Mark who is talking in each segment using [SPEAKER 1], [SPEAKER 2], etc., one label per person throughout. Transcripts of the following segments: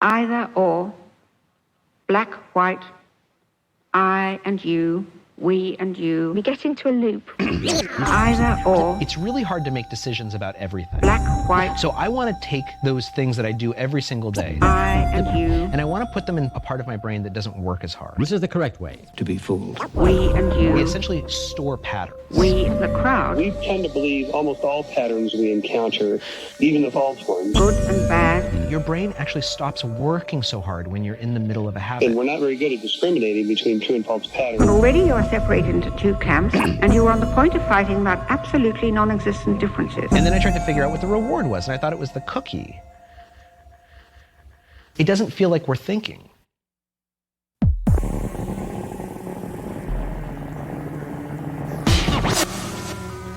[SPEAKER 1] Either or, black, white, I and you, we and you. We get into a loop. Either or.
[SPEAKER 2] It's really hard to make decisions about everything.
[SPEAKER 1] Black, white.
[SPEAKER 2] So I want to take those things that I do every single day.
[SPEAKER 1] I and you.
[SPEAKER 2] And I want to put them in a part of my brain that doesn't work as hard.
[SPEAKER 3] This is the correct way to be fooled.
[SPEAKER 1] We and you.
[SPEAKER 2] We essentially store patterns.
[SPEAKER 1] We in the crowd.
[SPEAKER 4] We tend to believe almost all patterns we encounter, even the false ones.
[SPEAKER 1] Good and bad.
[SPEAKER 2] Your brain actually stops working so hard when you're in the middle of a habit.
[SPEAKER 4] And we're not very good at discriminating between true and false patterns.
[SPEAKER 1] And already you are separated into two camps, and you are on the point of fighting about absolutely non-existent differences.
[SPEAKER 2] And then I tried to figure out what the reward was, and I thought it was the cookie. It doesn't feel like we're thinking.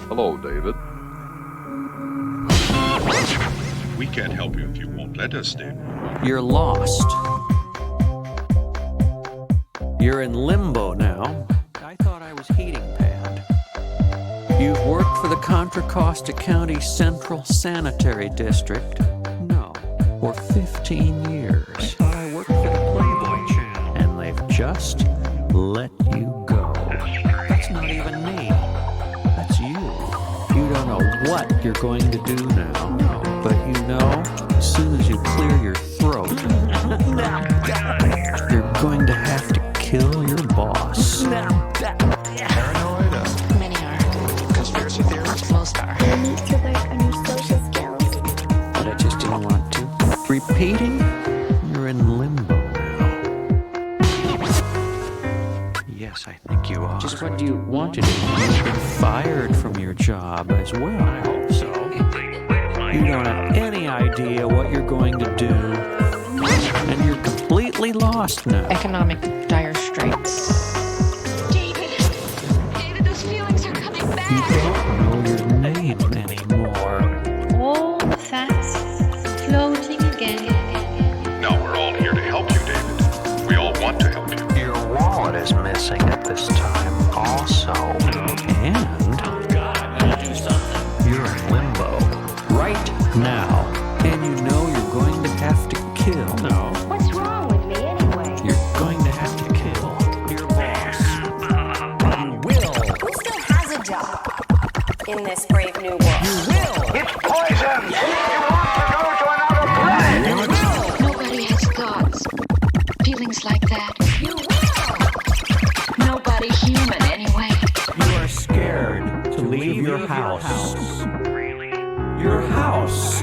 [SPEAKER 5] Hello, David.
[SPEAKER 6] We can't help you if you won't let us, David.
[SPEAKER 7] You're lost. You're in limbo now. I thought I was heating pad. You've worked for the Contra Costa County Central Sanitary District. No, for 15 years. I thought I worked for the Playboy Channel. And they've just let you go. That's not even me. That's you. You don't know what you're going to do now. But you know, as soon as you clear your throat, you're going to have to kill your boss.
[SPEAKER 6] Paranoid?
[SPEAKER 8] Many are.
[SPEAKER 6] Conspiracy theorists?
[SPEAKER 8] Most are.
[SPEAKER 9] You need to work on your social skills.
[SPEAKER 7] But I just didn't want to. Repeating, you're in limbo now. Yes, I think you are. Just what do you want to do? You've been fired from your job as well. I hope so. You don't have any idea what you're going to do. And you're completely lost now.
[SPEAKER 8] Economic dire straits.
[SPEAKER 9] David, those feelings are coming back.
[SPEAKER 7] You don't know your name anymore.
[SPEAKER 10] All that's floating again.
[SPEAKER 6] No, we're all here to help you, David. We all want to help you.
[SPEAKER 7] Your wallet is missing at this time also. And you're in limbo right now. And you know you're going to have to kill. No.
[SPEAKER 9] What's wrong with me anyway?
[SPEAKER 7] You're going to have to kill your boss. You will.
[SPEAKER 9] Who still has a job in this brave new world?
[SPEAKER 7] You will.
[SPEAKER 5] It's poison! You want to go to another planet!
[SPEAKER 10] Nobody has thoughts, feelings like that.
[SPEAKER 9] You will!
[SPEAKER 10] Nobody human, anyway.
[SPEAKER 7] You are scared to leave your house. Your house.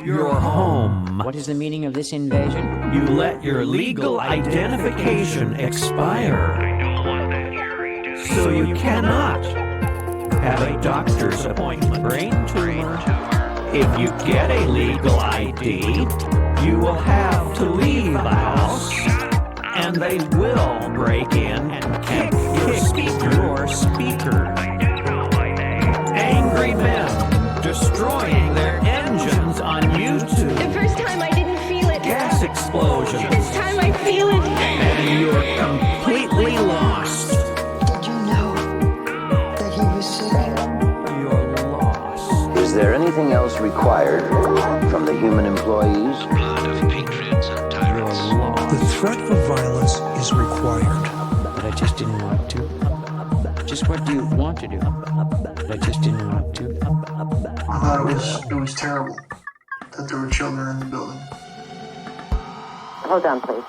[SPEAKER 7] Your home.
[SPEAKER 3] What is the meaning of this invasion?
[SPEAKER 7] You let your legal identification expire. So you cannot have a doctor's appointment. Brain tumor. If you get a legal ID, you will have to leave the house. And they will break in and kick your speaker. Angry men destroying their engines on YouTube.
[SPEAKER 9] The first time I didn't feel it.
[SPEAKER 7] Gas explosions.
[SPEAKER 9] This time I feel it.
[SPEAKER 7] And you're completely lost.
[SPEAKER 10] Did you know that he was sick?
[SPEAKER 7] You're lost.
[SPEAKER 11] Is there anything else required from the human employees?
[SPEAKER 2] Blood of patriots and tyrants.
[SPEAKER 7] You're lost.
[SPEAKER 12] The threat of violence is required.
[SPEAKER 7] But I just didn't want to. Just what do you want to do? But I just didn't want to.
[SPEAKER 12] I thought it was terrible that there were children in the building.
[SPEAKER 9] Hold on, please.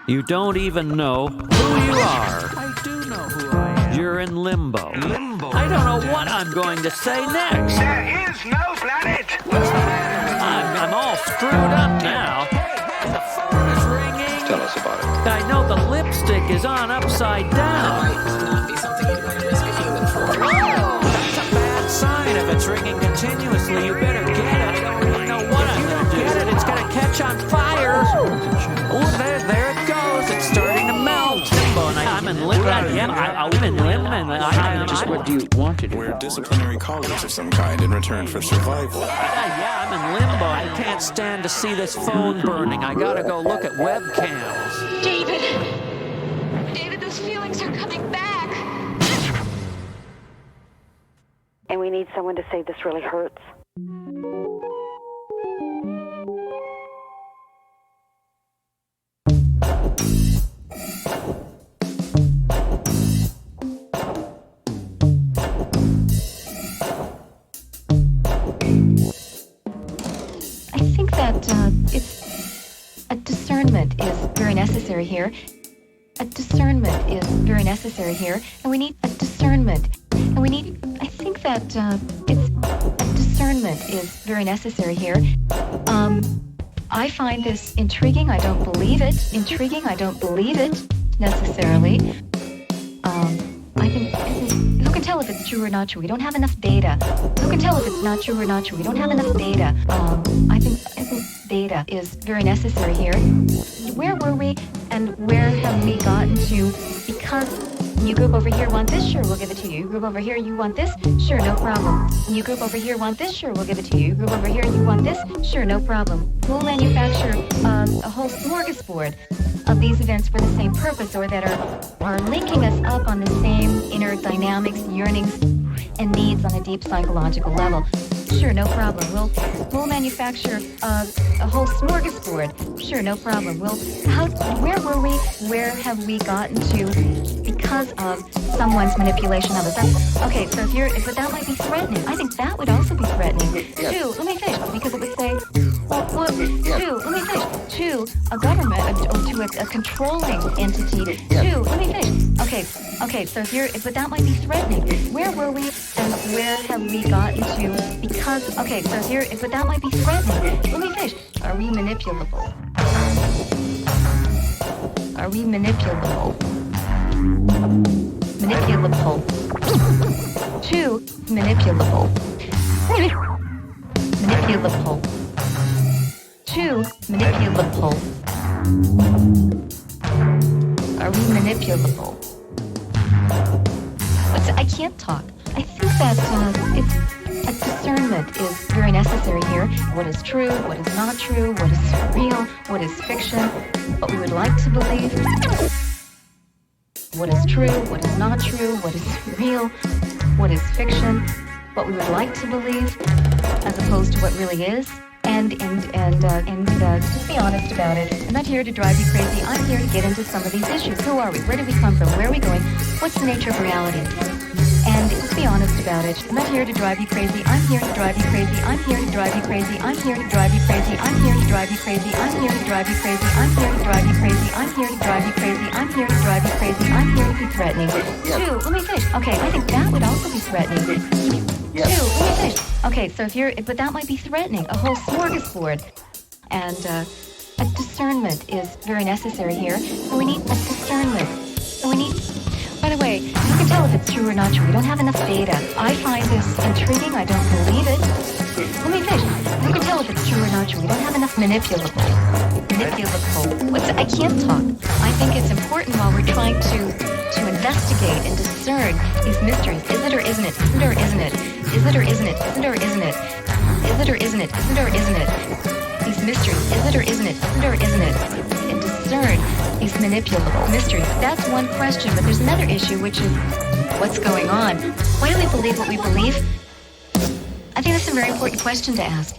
[SPEAKER 7] You don't even know who you are. I do know who I am. You're in limbo. Limbo. I don't know what I'm going to say next.
[SPEAKER 5] There is no planet!
[SPEAKER 7] I'm all screwed up now. Hey, the phone is ringing.
[SPEAKER 5] Tell us about it.
[SPEAKER 7] I know the lipstick is on upside down. Oh, that's a bad sign. If it's ringing continuously, you better get it. I don't really know what I'm going to do. Get it, it's going to catch on fire. Oh, there it goes. It's starting to melt. I'm in limbo. I'm in limbo. Just what do you want to do?
[SPEAKER 6] We're disciplinary college of some kind in return for survival.
[SPEAKER 7] Yeah, I'm in limbo. I can't stand to see this phone burning. I gotta go look at webcams.
[SPEAKER 9] David, those feelings are coming back.
[SPEAKER 1] And we need someone to say this really hurts.
[SPEAKER 8] that a discernment is very necessary here. A discernment is very necessary here, and we need a discernment. And we need, I think that discernment is very necessary here. I find this intriguing. I don't believe it. Intriguing. I don't believe it necessarily. I think who can tell if it's true or not true? We don't have enough data. Who can tell if it's not true or not true? We don't have enough data. I think data is very necessary here. Where were we and where have we gotten to? Because you group over here want this, sure, we'll give it to you. You group over here, you want this, sure, no problem. You group over here want this, sure, we'll give it to you. You group over here, you want this, sure, no problem. We'll manufacture a whole smorgasbord of these events for the same purpose, or that are linking us up on the same inner dynamics, yearnings, and needs on a deep psychological level. Sure, no problem. We'll manufacture a whole smorgasbord. Sure, no problem. Where were we? Where have we gotten to? Because of someone's manipulation of us. Okay, so but that might be threatening. I think that would also be threatening. Yes. Two, let me finish, because it would say, two, let me finish. Two, a government, to a controlling entity. Yes. Two, let me finish. Okay, so but that might be threatening. Where were we and where have we gotten to? Because, but that might be threatening. Let me finish. Are we manipulable? Are we manipulable? Manipulable. Two, manipulable. Manipulable. Two, manipulable. Are we manipulable? I can't talk. I think that a discernment is very necessary here. What is true, what is not true, what is real, what is fiction, what we would like to believe. What is true, what is not true, what is real, what is fiction, what we would like to believe, as opposed to what really is. And just be honest about it. I'm not here to drive you crazy. I'm here to get into some of these issues. Who are we? Where did we come from? Where are we going? What's the nature of reality? And just be honest about it. I'm not here to drive you crazy. I'm here to drive you crazy. I'm here to drive you crazy. I'm here to drive you crazy. I'm here to drive you crazy. I'm here to drive you crazy. I'm here to drive you crazy. I'm here to drive you crazy. I'm here to drive you crazy. I'm here to be threatening. Two, let me finish. Okay, I think that would also be threatening. Yes. Two, let me finish. Okay, so but that might be threatening. A whole smorgasbord. And a discernment is very necessary here. And we need a discernment. And we need... By the way, you can tell if it's true or not true. We don't have enough data. I find this intriguing. I don't believe it. Let me finish. You can tell if it's true or not true. We don't have enough manipulable. I can't talk. I think it's important while we're trying to investigate and discern these mysteries. Is it or isn't it? Is it or isn't it? Is it or isn't it? Is it or isn't it? Is it or isn't it? Is it or isn't it? These mysteries. Is it or isn't it? Is it or isn't it? And discern these manipulable mysteries. That's one question, but there's another issue, which is what's going on? Why do we believe what we believe? I think that's a very important question to ask.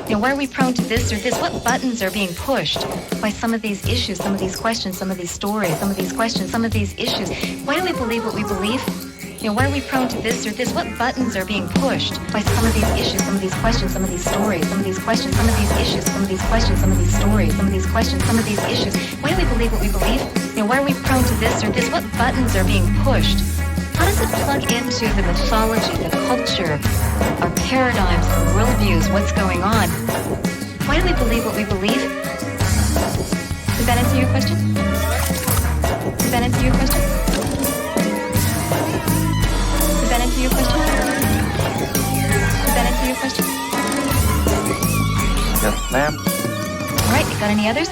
[SPEAKER 8] Why are we prone to this or this? What buttons are being pushed by some of these issues, some of these questions, some of these stories, some of these questions, some of these issues? Why do we believe what we believe? Why are we prone to this or this? What buttons are being pushed by some of these issues, some of these questions, some of these stories, some of these questions, some of these issues, some of these questions, some of these stories, some of these questions, some of these issues? Why do we believe what we believe? Why are we prone to this or this? What buttons are being pushed? How does it plug into the mythology, the culture, our paradigms, our worldviews, what's going on? Why do we believe what we believe? Does that answer your question? Does that answer your question? Does that answer your question? Does that answer your question?
[SPEAKER 11] Yes, ma'am.
[SPEAKER 8] All right, you got any others?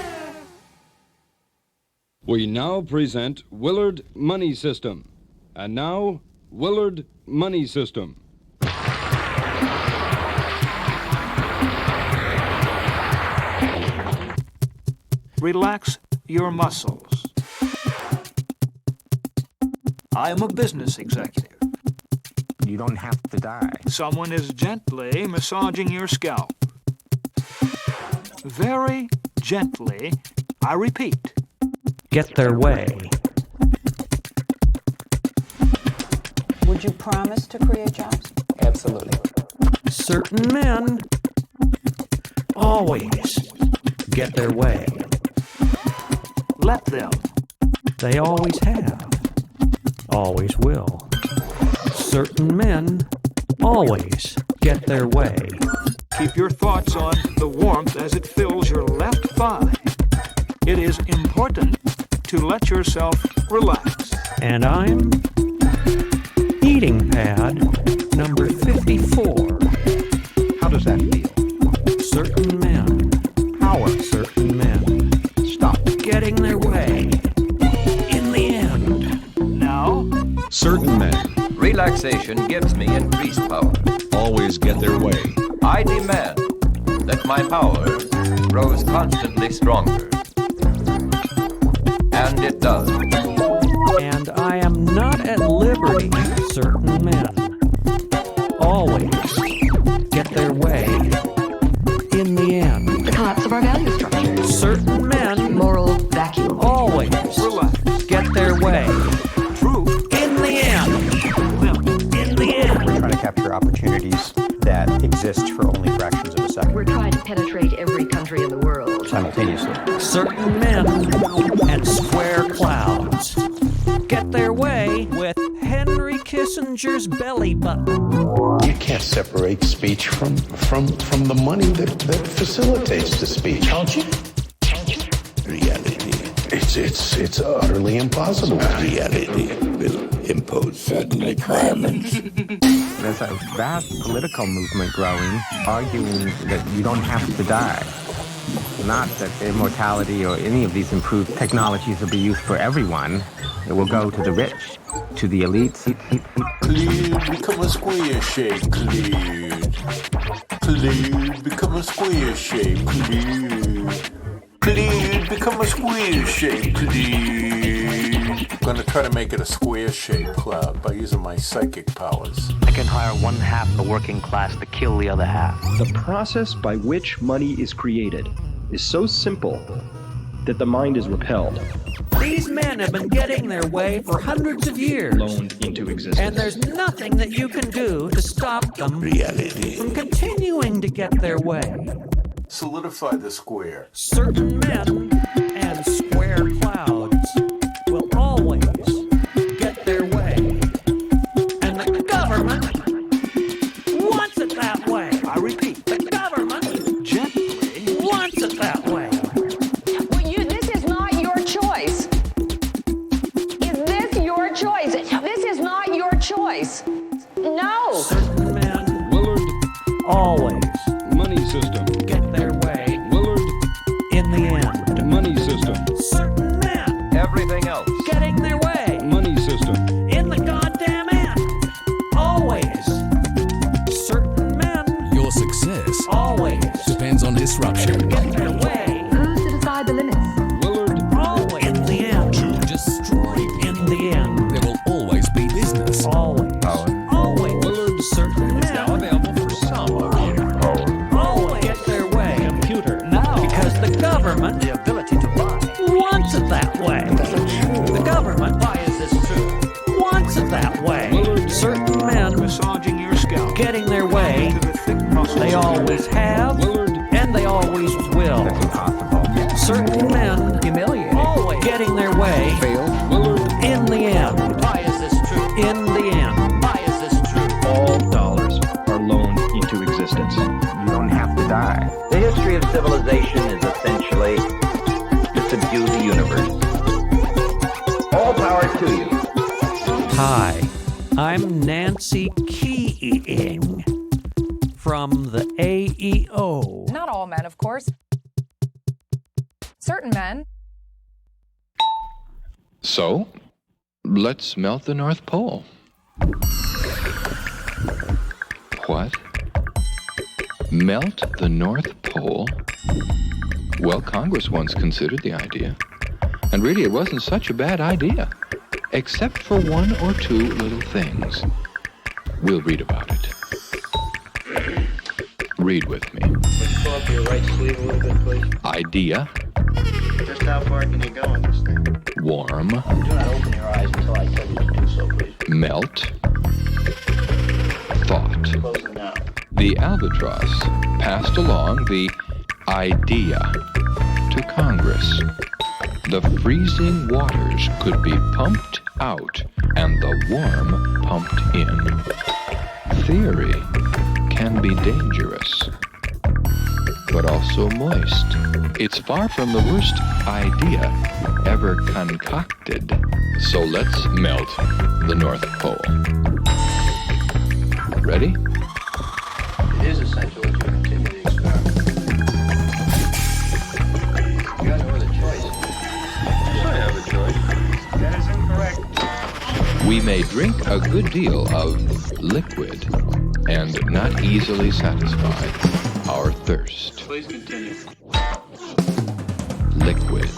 [SPEAKER 13] We now present Willard Money System. And now, Willard Money System.
[SPEAKER 14] Relax your muscles. I am a business executive.
[SPEAKER 3] You don't have to die.
[SPEAKER 14] Someone is gently massaging your scalp. Very gently, I repeat.
[SPEAKER 2] Get their way.
[SPEAKER 15] Would you promise to create jobs?
[SPEAKER 3] Absolutely.
[SPEAKER 7] Certain men always get their way.
[SPEAKER 14] Let them.
[SPEAKER 7] They always have. Always will. Certain men always get their way.
[SPEAKER 14] Keep your thoughts on the warmth as it fills your left thigh. It is important to let yourself relax.
[SPEAKER 7] And I'm heating pad number 54.
[SPEAKER 2] How does that feel?
[SPEAKER 7] Certain men.
[SPEAKER 2] How are
[SPEAKER 7] Certain men.
[SPEAKER 2] Stop.
[SPEAKER 7] Getting their way. In the end.
[SPEAKER 14] Now,
[SPEAKER 2] Certain men
[SPEAKER 11] Relaxation gives me increased power.
[SPEAKER 2] always get their way.
[SPEAKER 11] I demand that my power grows constantly stronger. And it does.
[SPEAKER 7] And I am not at liberty. Certain men always get their way. In the end.
[SPEAKER 8] The collapse of our value structure.
[SPEAKER 7] Certain men
[SPEAKER 8] Moral vacuum.
[SPEAKER 7] always
[SPEAKER 14] relax.
[SPEAKER 7] get their way.
[SPEAKER 14] Truth.
[SPEAKER 7] In the end. In the end.
[SPEAKER 2] We're trying to capture opportunities that exist for only fractions of a second.
[SPEAKER 8] We're trying to penetrate every country in the world.
[SPEAKER 2] Simultaneously.
[SPEAKER 7] Certain men and square clouds get their way with Henry Kissinger's belly button.
[SPEAKER 16] You can't separate speech from the money that facilitates the speech. Can't you? Reality. It's utterly impossible. Reality will impose certain requirements.
[SPEAKER 3] There's a vast political movement growing, arguing that you don't have to die. Not that immortality or any of these improved technologies will be used for everyone. It will go to the rich, to the elites.
[SPEAKER 16] Clear, become a square shape. Clear, become a square shape. Clear, become a square shape. I'm gonna try to make it a square shape, Cloud, by using my psychic powers.
[SPEAKER 17] I can hire one half the working class to kill the other half.
[SPEAKER 18] The process by which money is created is so simple that the mind is repelled.
[SPEAKER 7] These men have been getting their way for hundreds of years.
[SPEAKER 18] Loaned into existence.
[SPEAKER 7] And there's nothing that you can do to stop them
[SPEAKER 16] Reality.
[SPEAKER 7] from continuing to get their way.
[SPEAKER 16] Solidify the square.
[SPEAKER 7] Certain men and square clouds will always get their way. And the government wants it that way.
[SPEAKER 14] I repeat,
[SPEAKER 7] The government
[SPEAKER 14] gently.
[SPEAKER 7] wants it that way.
[SPEAKER 9] This is not your choice. Is this your choice? This is not your choice. No.
[SPEAKER 7] Certain men
[SPEAKER 13] Willard
[SPEAKER 7] always
[SPEAKER 13] money system.
[SPEAKER 7] get their way.
[SPEAKER 13] Willard
[SPEAKER 7] In the end.
[SPEAKER 13] money system.
[SPEAKER 7] Certain men
[SPEAKER 11] Everything else.
[SPEAKER 7] getting their way.
[SPEAKER 13] Money system.
[SPEAKER 7] In the goddamn end. Always. Certain men
[SPEAKER 19] Your success
[SPEAKER 7] always
[SPEAKER 19] depends on disruption.
[SPEAKER 7] get their way.
[SPEAKER 8] Who's to decide the limits?
[SPEAKER 13] Willard
[SPEAKER 7] Always. In the end.
[SPEAKER 19] To destroy.
[SPEAKER 7] In the end.
[SPEAKER 19] There will always be business.
[SPEAKER 7] Always. Always.
[SPEAKER 13] Willard
[SPEAKER 7] Certain men
[SPEAKER 2] Available for some of you.
[SPEAKER 7] always get their way.
[SPEAKER 18] Computer.
[SPEAKER 7] Now. Because the government
[SPEAKER 17] The ability to buy.
[SPEAKER 7] wants it that way. The government
[SPEAKER 17] Why is this true?
[SPEAKER 7] wants it that way. Certain men
[SPEAKER 14] Massaging your scalp.
[SPEAKER 7] getting their way.
[SPEAKER 14] To the thick muscles.
[SPEAKER 7] They always have.
[SPEAKER 13] Willard
[SPEAKER 7] And they always will.
[SPEAKER 3] That's impossible.
[SPEAKER 7] Certain men
[SPEAKER 17] Humiliating.
[SPEAKER 7] always getting their way.
[SPEAKER 13] Willard
[SPEAKER 7] In the end.
[SPEAKER 17] Why is this true?
[SPEAKER 7] In the end.
[SPEAKER 17] Why is this true?
[SPEAKER 18] All dollars are loaned into existence.
[SPEAKER 3] You don't have to die.
[SPEAKER 11] The history of civilization is essentially to subdue the universe. All power to you.
[SPEAKER 7] Hi, I'm Nancy Keeing from the AEO.
[SPEAKER 9] Not all men, of course. Certain men.
[SPEAKER 6] So, let's melt the North Pole. What? Melt the North Pole? Well, Congress once considered the idea. And really, it wasn't such a bad idea. Except for one or two little things. We'll read about it. Read with me.
[SPEAKER 20] Pull up your right sleeve a little bit, please.
[SPEAKER 6] Idea.
[SPEAKER 20] Just how far can you go on this thing?
[SPEAKER 6] Warm.
[SPEAKER 20] Do not open your eyes until I tell you to do so, please.
[SPEAKER 6] Melt. Thought.
[SPEAKER 20] Close them now.
[SPEAKER 6] The albatross passed along the idea. to Congress, the freezing waters could be pumped out and the warm pumped in. Theory can be dangerous, but also moist. It's far from the worst idea ever concocted. So let's melt the North Pole. Ready?
[SPEAKER 20] It is essential that you continue the experiment. You have no other choice. I have a choice. That is incorrect.
[SPEAKER 6] We may drink a good deal of liquid and not easily satisfy our thirst.
[SPEAKER 20] Please continue.
[SPEAKER 6] Liquid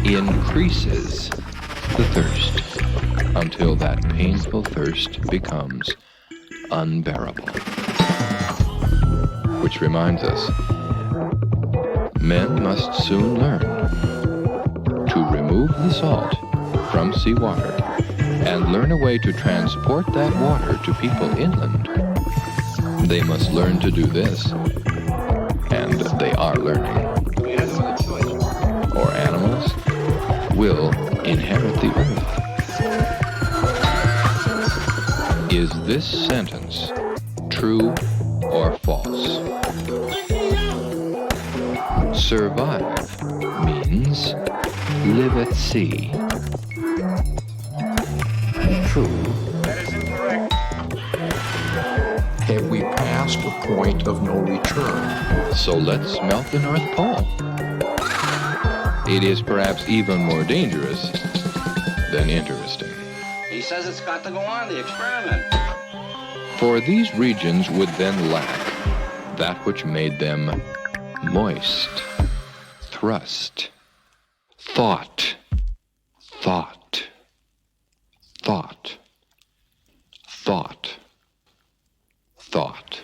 [SPEAKER 6] increases the thirst until that painful thirst becomes unbearable. Which reminds us, men must soon learn to remove the salt from seawater and learn a way to transport that water to people inland. They must learn to do this, and they are learning.
[SPEAKER 20] We have no other choice.
[SPEAKER 6] Or animals will inherit the earth. Is this sentence true or false? Survive means live at sea.
[SPEAKER 16] True.
[SPEAKER 20] That is incorrect.
[SPEAKER 16] Have we passed a point of no return?
[SPEAKER 6] So let's melt the North Pole. It is perhaps even more dangerous than interesting.
[SPEAKER 20] He says it's got to go on, the experiment.
[SPEAKER 6] For these regions would then lack that which made them moist, thrust, thought, thought, thought, thought, thought.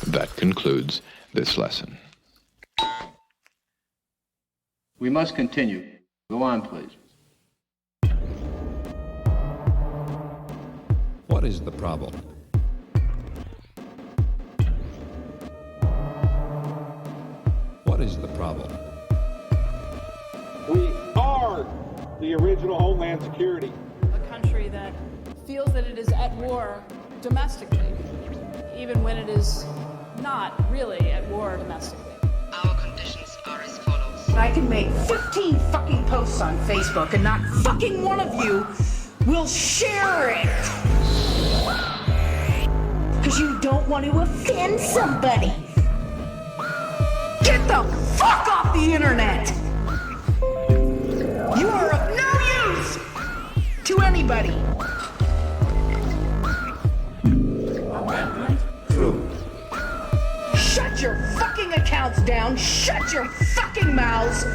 [SPEAKER 6] That concludes this lesson.
[SPEAKER 20] We must continue. Go on, please.
[SPEAKER 19] What is the problem? What is the problem?
[SPEAKER 21] We are the original Homeland Security.
[SPEAKER 22] A country that feels that it is at war domestically, even when it is not really at war domestically.
[SPEAKER 23] Our conditions are as follows.
[SPEAKER 24] I can make 15 fucking posts on Facebook and not fucking one of you will share it. Because you don't want to offend somebody. Get the fuck off the internet! You are of no use to anybody.
[SPEAKER 16] True.
[SPEAKER 24] Shut your fucking accounts down, shut your fucking mouths,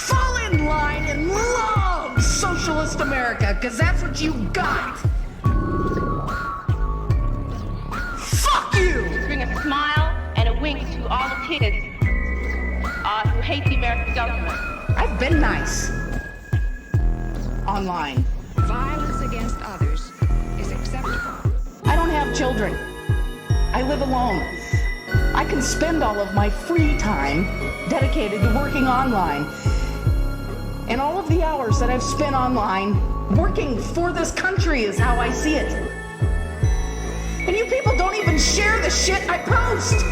[SPEAKER 24] fall in line and love socialist America, because that's what you got. Fuck you!
[SPEAKER 23] Bring a smile and a wink to all the kids who hate the American government.
[SPEAKER 24] I've been nice. Online.
[SPEAKER 1] Violence against others is acceptable.
[SPEAKER 24] I don't have children. I live alone. I can spend all of my free time dedicated to working online. And all of the hours that I've spent online working for this country is how I see it. And you people don't even share the shit I post.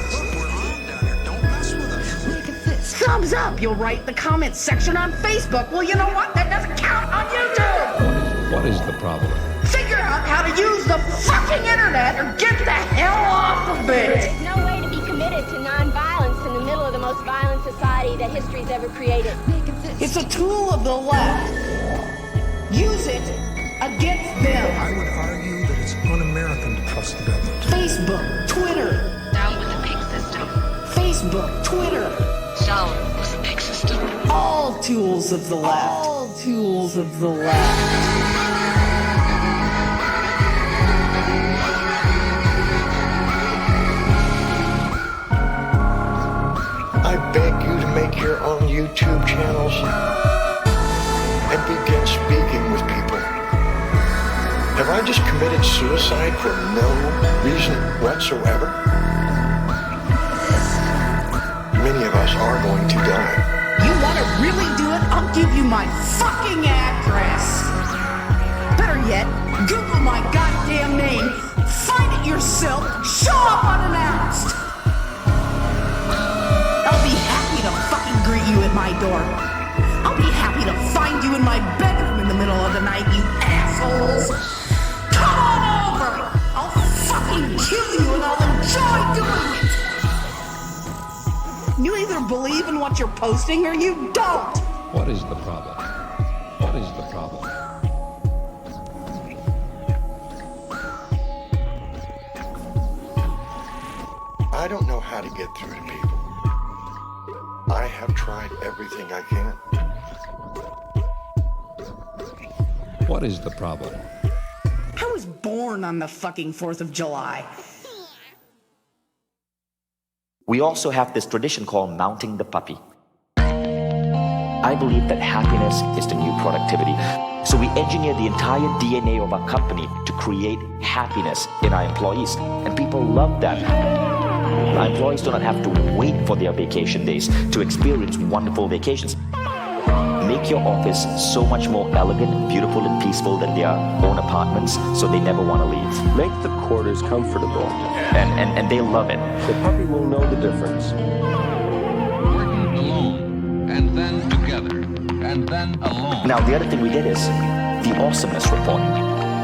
[SPEAKER 24] Thumbs up, you'll write the comments section on Facebook. Well, you know what? That doesn't count on YouTube.
[SPEAKER 19] What is the problem?
[SPEAKER 24] Figure out how to use the fucking internet or get the hell off of it.
[SPEAKER 23] There's no way to be committed to nonviolence in the middle of the most violent society that history's ever created.
[SPEAKER 24] It's a tool of the left. Use it against them.
[SPEAKER 10] I would argue that it's un-American to trust the government.
[SPEAKER 24] Facebook, Twitter.
[SPEAKER 23] Down with the pig system.
[SPEAKER 24] Facebook, Twitter.
[SPEAKER 23] Down with the pig system.
[SPEAKER 24] All tools of the left. All tools of the left.
[SPEAKER 16] I beg you to make your own YouTube channels and begin speaking with people. Have I just committed suicide for no reason whatsoever? Many of us us are going to die.
[SPEAKER 24] You want to really do it? I'll give you my fucking address. Better yet, Google my goddamn name, find it yourself, show up unannounced. I'll be happy to fucking greet you at my door. I'll be happy to find you in my bedroom in the middle of the night, you assholes. Come on over. I'll fucking kill you and I'll enjoy doing it. You either believe in what you're posting or you don't.
[SPEAKER 19] What is the problem? What is the problem?
[SPEAKER 16] I don't know how to get through to people. I have tried everything I can.
[SPEAKER 19] What is the problem?
[SPEAKER 24] I was born on the fucking 4th of July.
[SPEAKER 4] We also have this tradition called mounting the puppy. I believe that happiness is the new productivity. So we engineer the entire DNA of our company to create happiness in our employees. And people love that. Our employees do not have to wait for their vacation days to experience wonderful vacations. Make your office so much more elegant, beautiful, and peaceful than their own apartments, so they never want to leave.
[SPEAKER 18] Make the quarters comfortable.
[SPEAKER 4] And they love it.
[SPEAKER 18] The puppy will know the difference.
[SPEAKER 6] Working alone, and then together, and then alone.
[SPEAKER 4] Now, the other thing we did is the awesomeness report.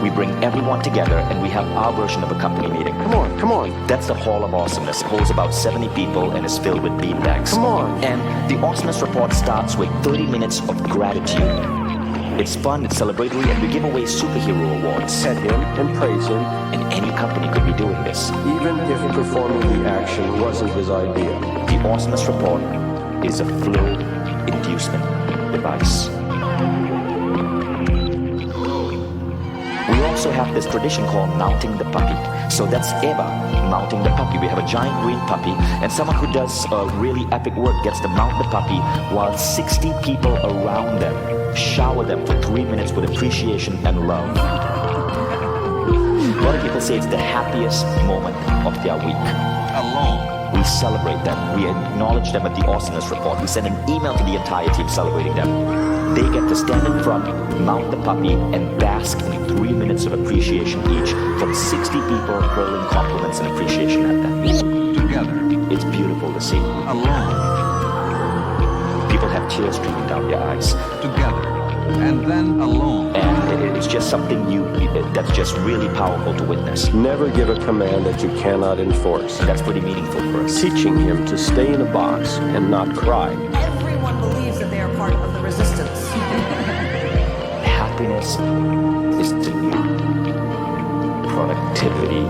[SPEAKER 4] We bring everyone together and we have our version of a company meeting.
[SPEAKER 18] Come on.
[SPEAKER 4] That's the Hall of Awesomeness. It holds about 70 people and is filled with beanbags.
[SPEAKER 18] Come on.
[SPEAKER 4] And the awesomeness report starts with 30 minutes of gratitude. It's fun, it's celebratory, and we give away superhero awards.
[SPEAKER 18] Pet him and praise him.
[SPEAKER 4] And any company could be doing this.
[SPEAKER 18] Even if performing the action wasn't his idea.
[SPEAKER 4] The awesomeness report is a flow inducement device. We also have this tradition called mounting the puppy. So that's Eva mounting the puppy. We have a giant green puppy, and someone who does really epic work gets to mount the puppy while 60 people around them shower them for 3 minutes with appreciation and love. A lot of people say it's the happiest moment of their week.
[SPEAKER 6] Alone.
[SPEAKER 4] We celebrate them. We acknowledge them at the awesomeness report. We send an email to the entire team celebrating them. They get to stand in front, mount the puppy, and bask in 3 minutes of appreciation each from 60 people hurling compliments and appreciation at them.
[SPEAKER 6] Together.
[SPEAKER 4] It's beautiful to see.
[SPEAKER 6] Alone.
[SPEAKER 4] People have tears streaming down their eyes.
[SPEAKER 6] Together. And then alone.
[SPEAKER 4] And it's just something that's just really powerful to witness.
[SPEAKER 18] Never give a command that you cannot enforce.
[SPEAKER 4] And that's pretty meaningful for us.
[SPEAKER 18] Teaching him to stay in a box and not cry.
[SPEAKER 24] Everyone believes that they are part of the resistance.
[SPEAKER 4] Happiness is the new productivity.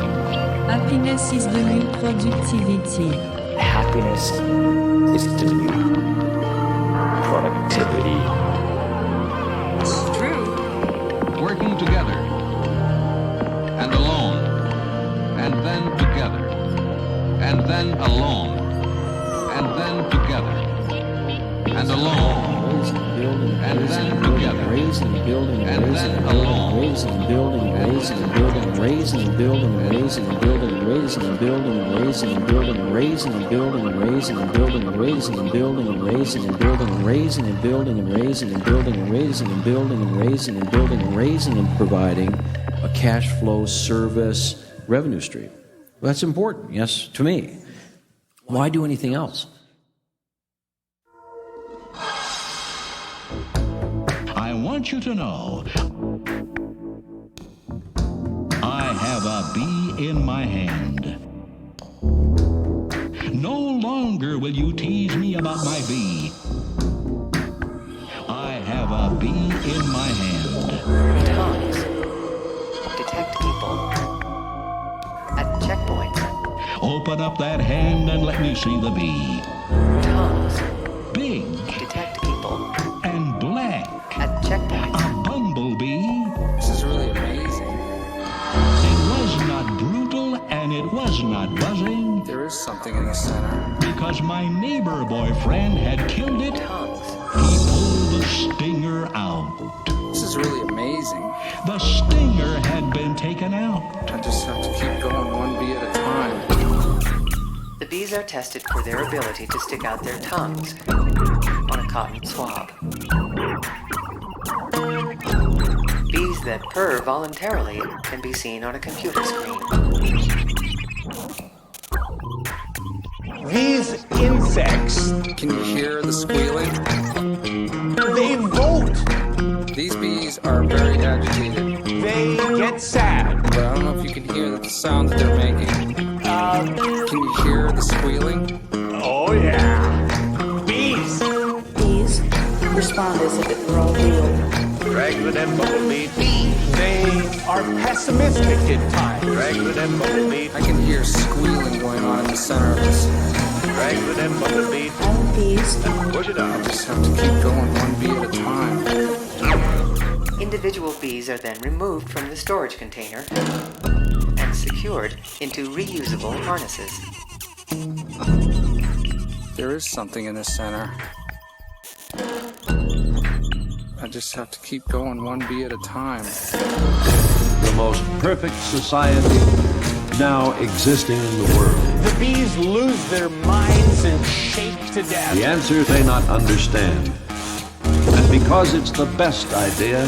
[SPEAKER 5] Happiness is the new productivity.
[SPEAKER 4] Happiness is the new productivity.
[SPEAKER 5] It's true.
[SPEAKER 6] Working together. And alone. And then together. And then alone. And then together. And alone. And then together.
[SPEAKER 2] Raising, building,
[SPEAKER 6] and then alone.
[SPEAKER 2] raising, building, raising, building, raising, building, raising, building, raising, building, raising, building, raising, building, raising, building, raising, building, raising, building, raising, building, raising, building, raising, building, raising, building, raising, and providing a cash flow service revenue stream. Well, that's important, yes, to me. Why do anything else?
[SPEAKER 12] I want you to know I have a bee in my hand. No longer will you tease me about my bee. I have a bee in my hand.
[SPEAKER 15] Tongues detect people at checkpoints.
[SPEAKER 12] Open up that hand and let me see the bee.
[SPEAKER 15] Tongues
[SPEAKER 12] big
[SPEAKER 15] detect people
[SPEAKER 12] and black
[SPEAKER 15] at checkpoints.
[SPEAKER 12] A bumblebee.
[SPEAKER 20] This is really amazing.
[SPEAKER 12] It was not brutal and it was not buzzing.
[SPEAKER 20] There is something in the center.
[SPEAKER 12] Because my neighbor boyfriend had killed it.
[SPEAKER 15] Tongues.
[SPEAKER 12] He pulled the stinger out.
[SPEAKER 20] This is really amazing.
[SPEAKER 12] The stinger had been taken out.
[SPEAKER 20] I just have to keep going one bee at a time.
[SPEAKER 15] The bees are tested for their ability to stick out their tongues on a cotton swab. Bees that purr voluntarily can be seen on a computer screen.
[SPEAKER 8] These insects...
[SPEAKER 7] Can you hear the squealing?
[SPEAKER 8] They vote!
[SPEAKER 7] These bees are very agitated.
[SPEAKER 8] They get sad.
[SPEAKER 7] But I don't know if you can hear the sound that they're making. Can you hear the squealing?
[SPEAKER 8] Oh yeah. Bees!
[SPEAKER 24] Bees respond as if it were all real.
[SPEAKER 11] Dragnet and bumblebee.
[SPEAKER 8] They are pessimistic at times.
[SPEAKER 11] Dragnet and bumblebee.
[SPEAKER 7] I can hear squealing going on in the center of this.
[SPEAKER 11] Dragnet and bumblebee.
[SPEAKER 24] All bees.
[SPEAKER 11] Push it
[SPEAKER 7] I
[SPEAKER 11] up.
[SPEAKER 7] just have to keep going one bee at a time.
[SPEAKER 15] Individual bees are then removed from the storage container and secured into reusable harnesses.
[SPEAKER 7] There is something in the center. I just have to keep going one bee at a time.
[SPEAKER 12] The most perfect society now existing in the world.
[SPEAKER 8] The bees lose their minds and shake to death.
[SPEAKER 12] The answer they not understand. And because it's the best idea,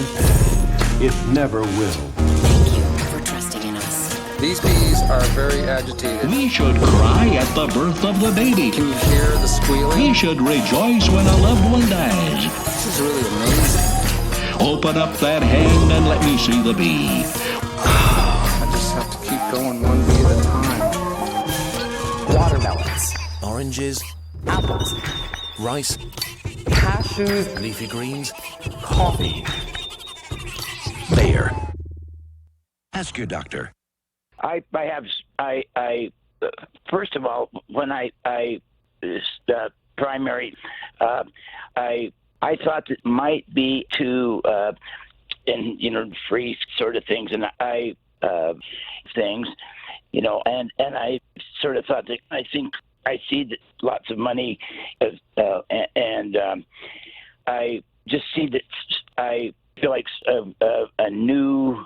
[SPEAKER 12] it never will.
[SPEAKER 13] Thank you for trusting in us.
[SPEAKER 7] These bees are very agitated.
[SPEAKER 12] We should cry at the birth of the baby.
[SPEAKER 7] Can you hear the squealing?
[SPEAKER 12] We should rejoice when a loved one dies.
[SPEAKER 7] This is really amazing.
[SPEAKER 12] Open up that hand and let me see the bee.
[SPEAKER 7] I just have to keep going one bee at a time.
[SPEAKER 14] Watermelons, oranges, apples, rice, cashews, leafy greens, coffee. There. Ask your doctor.
[SPEAKER 11] First of all, when primary, I thought it might be to, free sort of things, and things, and I sort of thought that I think I see that lots of money, and I just see that I feel like a new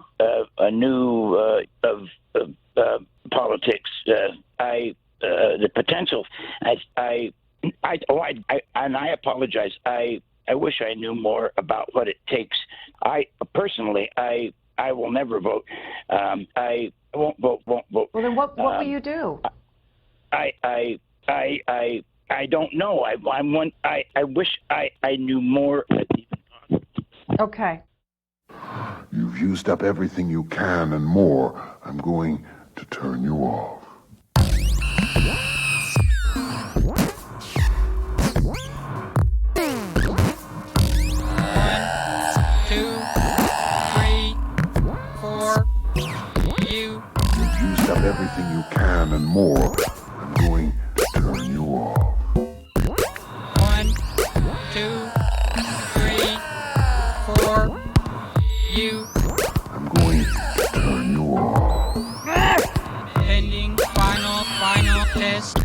[SPEAKER 11] politics. The potential. And I apologize. I wish I knew more about what it takes. I personally, I will never vote. I won't vote. Won't vote.
[SPEAKER 9] Well, then what will you do?
[SPEAKER 11] I don't know. I wish I knew more.
[SPEAKER 9] Okay.
[SPEAKER 17] You've used up everything you can and more. I'm going to turn you off. You've used up everything you can and more. I'm going to turn you off.
[SPEAKER 25] 1, 2, 3, 4. You.
[SPEAKER 17] I'm going to turn you off.
[SPEAKER 25] Pending final test.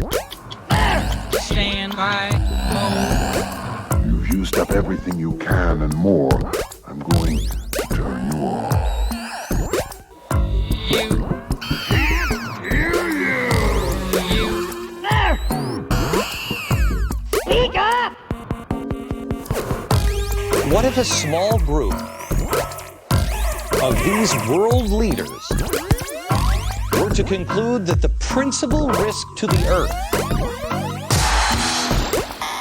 [SPEAKER 25] Stand by. Mode.
[SPEAKER 17] You've used up everything you can and more. I'm going to turn you off.
[SPEAKER 25] You.
[SPEAKER 26] Speak up! What if a small group of these world leaders were to conclude that the principal risk to the earth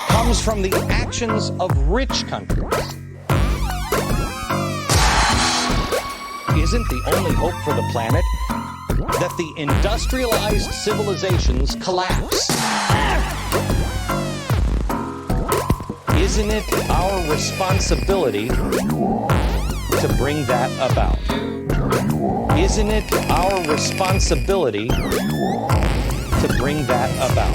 [SPEAKER 26] comes from the actions of rich countries? Isn't the only hope for the planet that the industrialized civilizations collapse? Isn't it our responsibility to bring that about? Isn't it our responsibility to bring that about?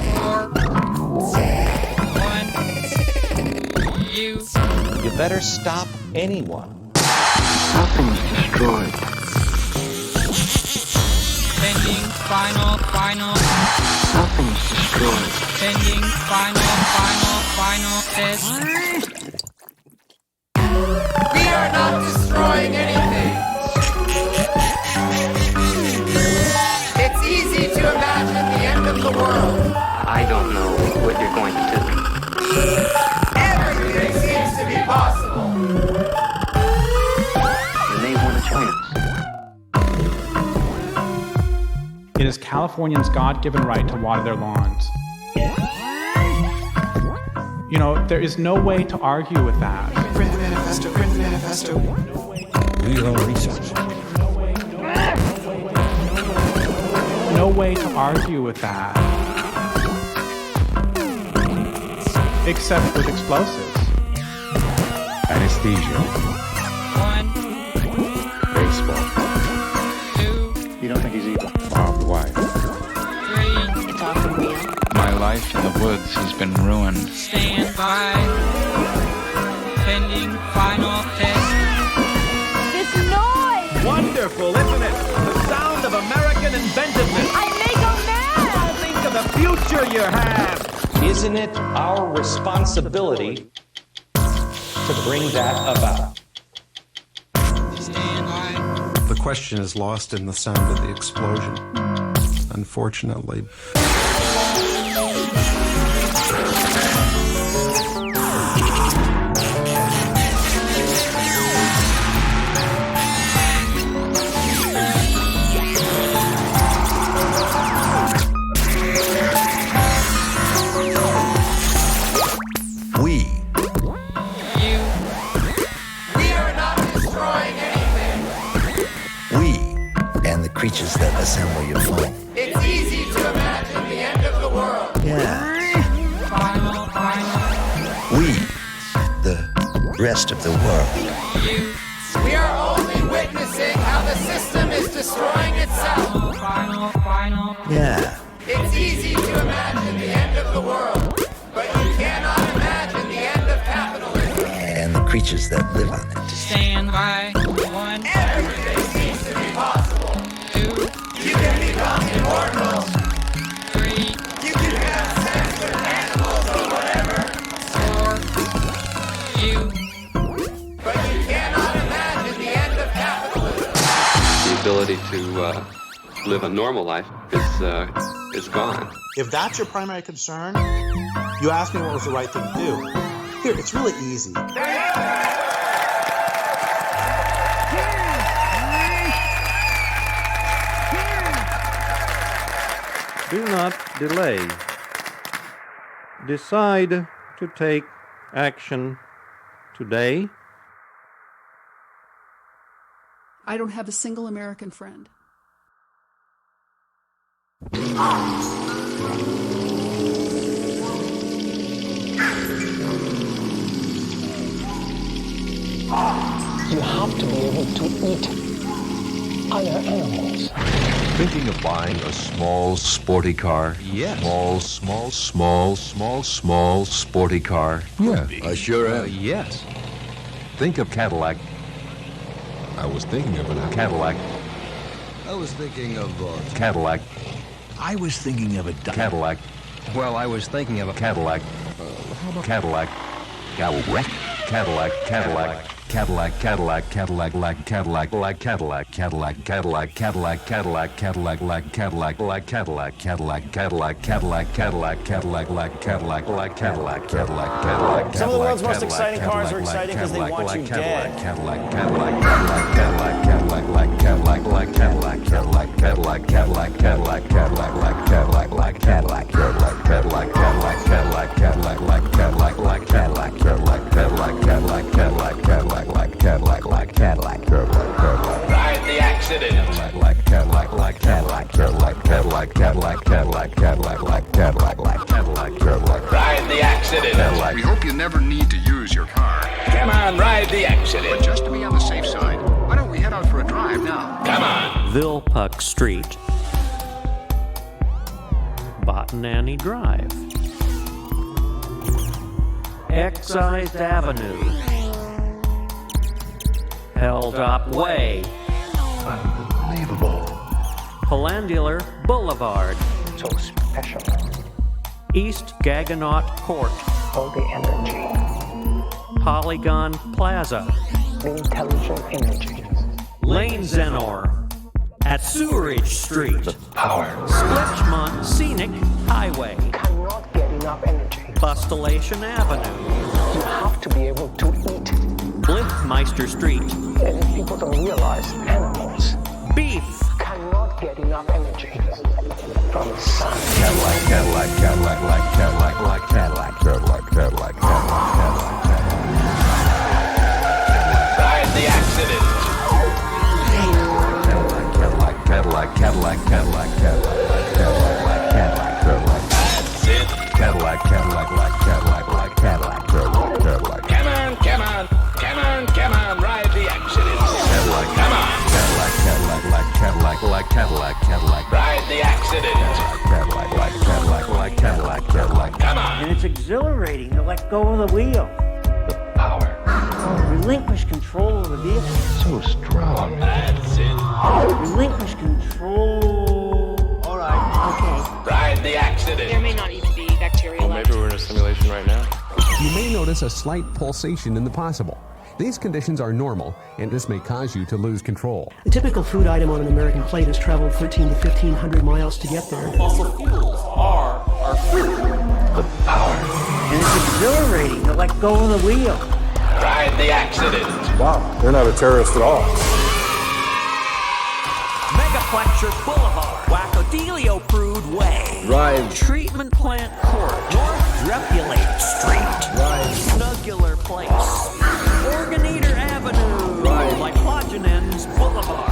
[SPEAKER 25] 1. You
[SPEAKER 26] better stop anyone.
[SPEAKER 25] Nothing's destroyed. Pending final. Nothing's destroyed. Pending final test.
[SPEAKER 26] We are not destroying anything.
[SPEAKER 25] It's easy to imagine the end of the world.
[SPEAKER 1] I don't know what you're going to do.
[SPEAKER 3] Everything seems to be possible.
[SPEAKER 1] You may want to join us.
[SPEAKER 10] It is Californians' God-given right to water their lawns. You know, there is no way to argue with that.
[SPEAKER 3] Print the manifesto, print the manifesto.
[SPEAKER 19] Do your own research.
[SPEAKER 10] No way to argue with that. Except with explosives.
[SPEAKER 19] Anesthesia.
[SPEAKER 25] 1,
[SPEAKER 19] Baseball.
[SPEAKER 25] 2,
[SPEAKER 19] You don't think he's evil? Barbed wire.
[SPEAKER 25] 3.
[SPEAKER 13] It's often real.
[SPEAKER 20] My life in the woods has been ruined.
[SPEAKER 25] Stand by. Pending final test.
[SPEAKER 9] This noise!
[SPEAKER 14] Wonderful, isn't it? The sound of American inventiveness.
[SPEAKER 9] I may go mad!
[SPEAKER 14] Think of the future you have. Isn't it our responsibility to bring that about?
[SPEAKER 25] Stand by.
[SPEAKER 21] The question is lost in the sound of the explosion, unfortunately.
[SPEAKER 22] Creatures that assemble your phone.
[SPEAKER 3] It's easy to imagine the end of the world.
[SPEAKER 22] Yeah. We, the rest of the world.
[SPEAKER 3] We are only witnessing how the system is destroying itself.
[SPEAKER 22] Yeah.
[SPEAKER 3] It's easy to imagine the end of the world, but you cannot imagine the end of capitalism.
[SPEAKER 22] And the creatures that live on it.
[SPEAKER 25] Stand by. 1.
[SPEAKER 3] Everything seems to be possible.
[SPEAKER 25] 2.
[SPEAKER 3] You can become immortal.
[SPEAKER 25] 3.
[SPEAKER 3] You can have sex with animals or whatever.
[SPEAKER 25] 4. You.
[SPEAKER 3] But you cannot imagine the end of capitalism.
[SPEAKER 23] The ability to live a normal life is gone.
[SPEAKER 27] If that's your primary concern, you asked me what was the right thing to do. Here, it's really easy.
[SPEAKER 28] Do not delay. Decide to take action today.
[SPEAKER 29] I don't have a single American friend.
[SPEAKER 30] You have to be able to eat other animals.
[SPEAKER 31] Thinking of buying a small, sporty car?
[SPEAKER 19] Yes.
[SPEAKER 31] Small, sporty car?
[SPEAKER 19] Yeah, I sure am.
[SPEAKER 31] Yes. Think of Cadillac.
[SPEAKER 19] I was thinking of it.
[SPEAKER 31] Cadillac.
[SPEAKER 19] I was thinking of
[SPEAKER 31] Cadillac.
[SPEAKER 19] I was thinking of a
[SPEAKER 31] Cadillac.
[SPEAKER 19] Well, I was thinking of a
[SPEAKER 31] Cadillac.
[SPEAKER 19] How about
[SPEAKER 31] Cadillac. Cadillac. Cadillac. Cadillac. Cadillac, Cadillac, Cadillac, like Cadillac, like Cadillac, Cadillac, Cadillac, Cadillac, Cadillac, Cadillac, like Cadillac, like Cadillac, Cadillac, Cadillac, Cadillac, Cadillac, Cadillac, like Cadillac, like Cadillac, Cadillac, Cadillac.
[SPEAKER 32] Some of the world's most exciting cars are exciting because they want you dead.
[SPEAKER 31] Cadillac, Cadillac, Cadillac, Cadillac, Cadillac, like Cadillac, like Cadillac, Cadillac, Cadillac, Cadillac, Cadillac, Cadillac, like Cadillac, like Cadillac, Cadillac, Cadillac, Cadillac, Cadillac, Cadillac, like Cadillac, like Cadillac, Cadillac, Cadillac, Cadillac, Cadillac, Cadillac, like Cadillac, like Cadillac, Cadillac.
[SPEAKER 3] Ride the accident.
[SPEAKER 31] Like Cadillac, like Cadillac, Cadillac, Cadillac, Cadillac, Cadillac, Cadillac, like Cadillac, like Cadillac, Cadillac.
[SPEAKER 3] Ride the accident.
[SPEAKER 31] We hope you never need to use your car.
[SPEAKER 3] Come on, ride the accident.
[SPEAKER 31] But just to be on the safe side, why don't we head out for a drive now?
[SPEAKER 3] Come on.
[SPEAKER 7] Vilpuck Street, Botanani Drive, Excised Avenue, Hilltop Way,
[SPEAKER 22] Unbelievable.
[SPEAKER 7] Palandular Boulevard,
[SPEAKER 30] So special.
[SPEAKER 7] East Gaggenau Court,
[SPEAKER 30] All the energy.
[SPEAKER 7] Polygon Plaza,
[SPEAKER 30] The intelligent images.
[SPEAKER 7] Lane Zenor, at Sewerage Street,
[SPEAKER 22] Power.
[SPEAKER 7] Splitchmont Scenic Highway.
[SPEAKER 30] Cannot get enough energy.
[SPEAKER 7] Bustillation Avenue.
[SPEAKER 30] You have to be able to eat.
[SPEAKER 7] Blitzmeister Street.
[SPEAKER 30] And if people don't realize, animals
[SPEAKER 7] Beef.
[SPEAKER 30] cannot get enough energy from the sun.
[SPEAKER 31] Cadillac, Cadillac, Cadillac, like Cadillac, like Cadillac, Cadillac, Cadillac, Cadillac, Cadillac, Cadillac.
[SPEAKER 3] Ride the accident.
[SPEAKER 31] Cadillac, Cadillac, Cadillac, Cadillac, Cadillac, Cadillac, like Cadillac, Cadillac.
[SPEAKER 3] That's it.
[SPEAKER 31] Cadillac, Cadillac, like Cadillac, like Cadillac, Cadillac, Cadillac.
[SPEAKER 3] Come on, come on, come on, come on, ride the accident.
[SPEAKER 31] Cadillac,
[SPEAKER 3] Come on.
[SPEAKER 31] Cadillac, Cadillac, like Cadillac, like Cadillac, Cadillac.
[SPEAKER 3] Ride the accident.
[SPEAKER 31] Cadillac, like Cadillac, like Cadillac, Cadillac.
[SPEAKER 3] Come on.
[SPEAKER 2] And it's exhilarating to let go of the wheel.
[SPEAKER 31] The power.
[SPEAKER 2] Relinquish control of the vehicle.
[SPEAKER 31] So strong.
[SPEAKER 3] That's it.
[SPEAKER 2] Relinquish control. All right.
[SPEAKER 9] Okay.
[SPEAKER 3] Ride the accident.
[SPEAKER 13] There may not even be bacteria left.
[SPEAKER 20] Maybe we're in a simulation right now.
[SPEAKER 4] You may notice a slight pulsation in the possible. These conditions are normal, and this may cause you to lose control.
[SPEAKER 30] The typical food item on an American plate has traveled 1,300 to 1,500 miles to get there.
[SPEAKER 7] Fossil fuels are our food.
[SPEAKER 31] The power.
[SPEAKER 2] And it's exhilarating to let go of the wheel.
[SPEAKER 3] Ride the accident.
[SPEAKER 20] Wow, you're not a terrorist at all.
[SPEAKER 7] Megaplexure Boulevard. Wackadelio Prude Way.
[SPEAKER 19] Drive.
[SPEAKER 7] Treatment Plant Court. North Drepulate Street.
[SPEAKER 19] Drive.
[SPEAKER 7] Snugular Place. Organ-Eater Avenue.
[SPEAKER 19] Right.
[SPEAKER 7] Lipogenins Boulevard.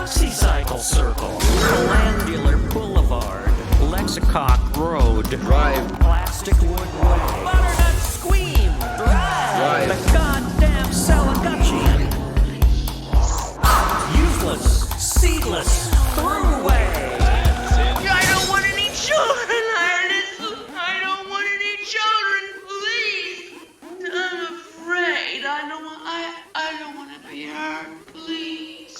[SPEAKER 7] Seacycle Circle. Glandular Boulevard. Lexicock Road.
[SPEAKER 19] Drive.
[SPEAKER 7] Plastic Wood Way. Butternut Squeam. Drive. The goddamn Salagutchian. Useless. Seedless. Throughway.
[SPEAKER 13] I don't want any children, Ernest. I don't want any children, please. I'm afraid. I don't want to be hurt, please.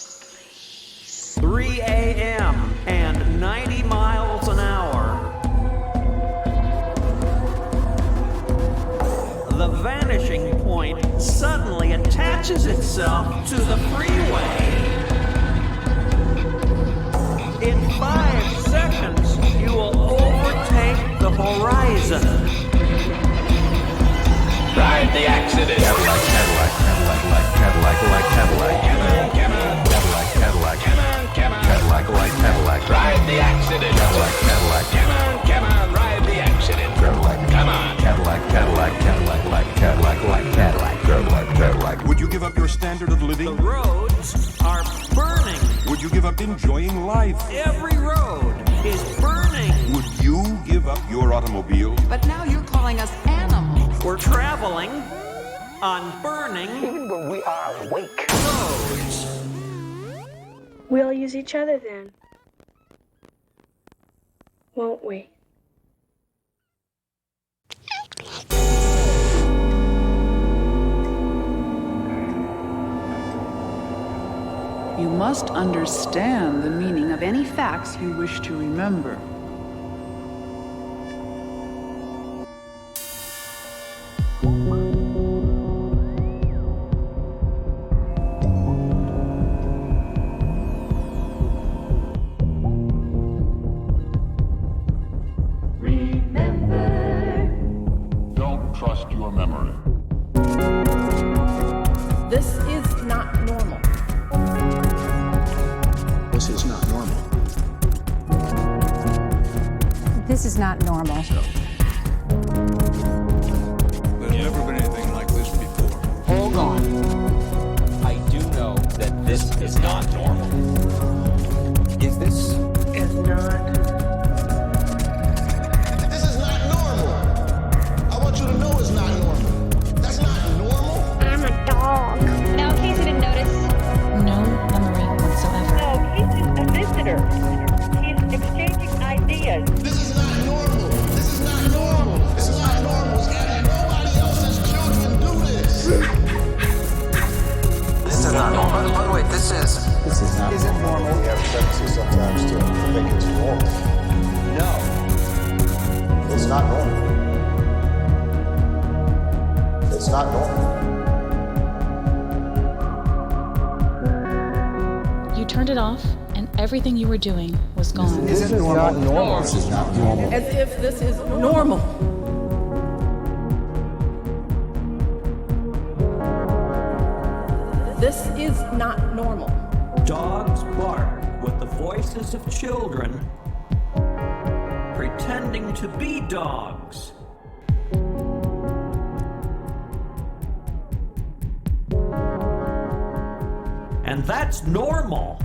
[SPEAKER 7] 3 a.m. and 90 miles an hour. The vanishing point suddenly attaches itself to the freeway. In 5 seconds, you will overtake the horizon.
[SPEAKER 3] Ride the accident.
[SPEAKER 31] Cadillac, Cadillac, Cadillac, like Cadillac, like Cadillac.
[SPEAKER 3] Come on, come on.
[SPEAKER 31] Cadillac, Cadillac.
[SPEAKER 3] Come on, come on.
[SPEAKER 31] Cadillac, like Cadillac.
[SPEAKER 3] Ride the accident.
[SPEAKER 31] Cadillac, Cadillac.
[SPEAKER 3] Come on, come on, ride the accident.
[SPEAKER 31] Cadillac.
[SPEAKER 3] Come on.
[SPEAKER 31] Cadillac, Cadillac, Cadillac, like Cadillac, like Cadillac. Cadillac, Cadillac.
[SPEAKER 5] Would you give up your standard of living?
[SPEAKER 7] The roads are burning.
[SPEAKER 5] Would you give up enjoying life?
[SPEAKER 7] Every road is burning.
[SPEAKER 5] Would you give up your automobile?
[SPEAKER 9] But now you're calling us animals.
[SPEAKER 7] We're traveling on burning
[SPEAKER 30] Even when we are awake.
[SPEAKER 7] roads.
[SPEAKER 13] We'll use each other then. Won't we?
[SPEAKER 29] You must understand the meaning of any facts you wish to remember.
[SPEAKER 31] Don't trust your memory.
[SPEAKER 9] This is not normal.
[SPEAKER 27] This is not normal.
[SPEAKER 9] This is not normal.
[SPEAKER 31] There's never been anything like this before.
[SPEAKER 14] Hold on. I do know that this is not normal.
[SPEAKER 31] Is this?
[SPEAKER 30] Is not.
[SPEAKER 3] This is not normal. I want you to know it's not normal. That's not normal.
[SPEAKER 13] I'm a dog.
[SPEAKER 9] Now, in case you didn't notice,
[SPEAKER 13] No memory whatsoever.
[SPEAKER 9] no, he's just a visitor. He's exchanging ideas.
[SPEAKER 3] This is not normal. This is not normal. It's not normal. And nobody else's children do this.
[SPEAKER 6] This is not normal. By the way, this is
[SPEAKER 27] not
[SPEAKER 20] Isn't normal. We have tendency sometimes to think it's normal.
[SPEAKER 14] No.
[SPEAKER 20] It's not normal. It's not normal.
[SPEAKER 13] You turned it off,
[SPEAKER 1] and everything you were doing was gone.
[SPEAKER 8] This is not normal. This is not normal.
[SPEAKER 10] As if this is normal. This is not normal.
[SPEAKER 7] Dogs bark with the voices of children, pretending to be dogs. And that's normal.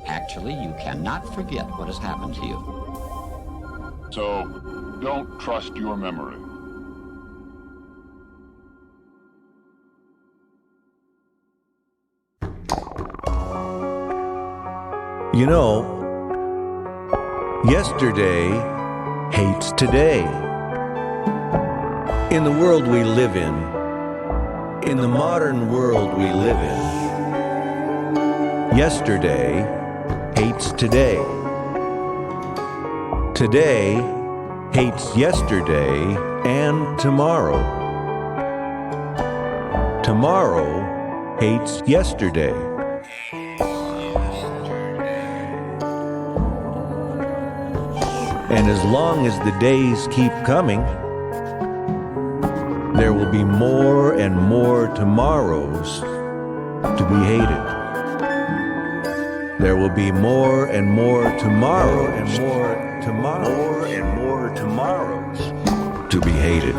[SPEAKER 11] Actually, you cannot forget what has happened to you.
[SPEAKER 12] So, don't trust your memory.
[SPEAKER 15] You know, yesterday hates today. In the world we live in the modern world we live in, yesterday hates today. Today hates yesterday and tomorrow. Tomorrow hates yesterday. And as long as the days keep coming, there will be more and more tomorrows to be hated. There will be more and more tomorrows, more and more tomorrows to be hated.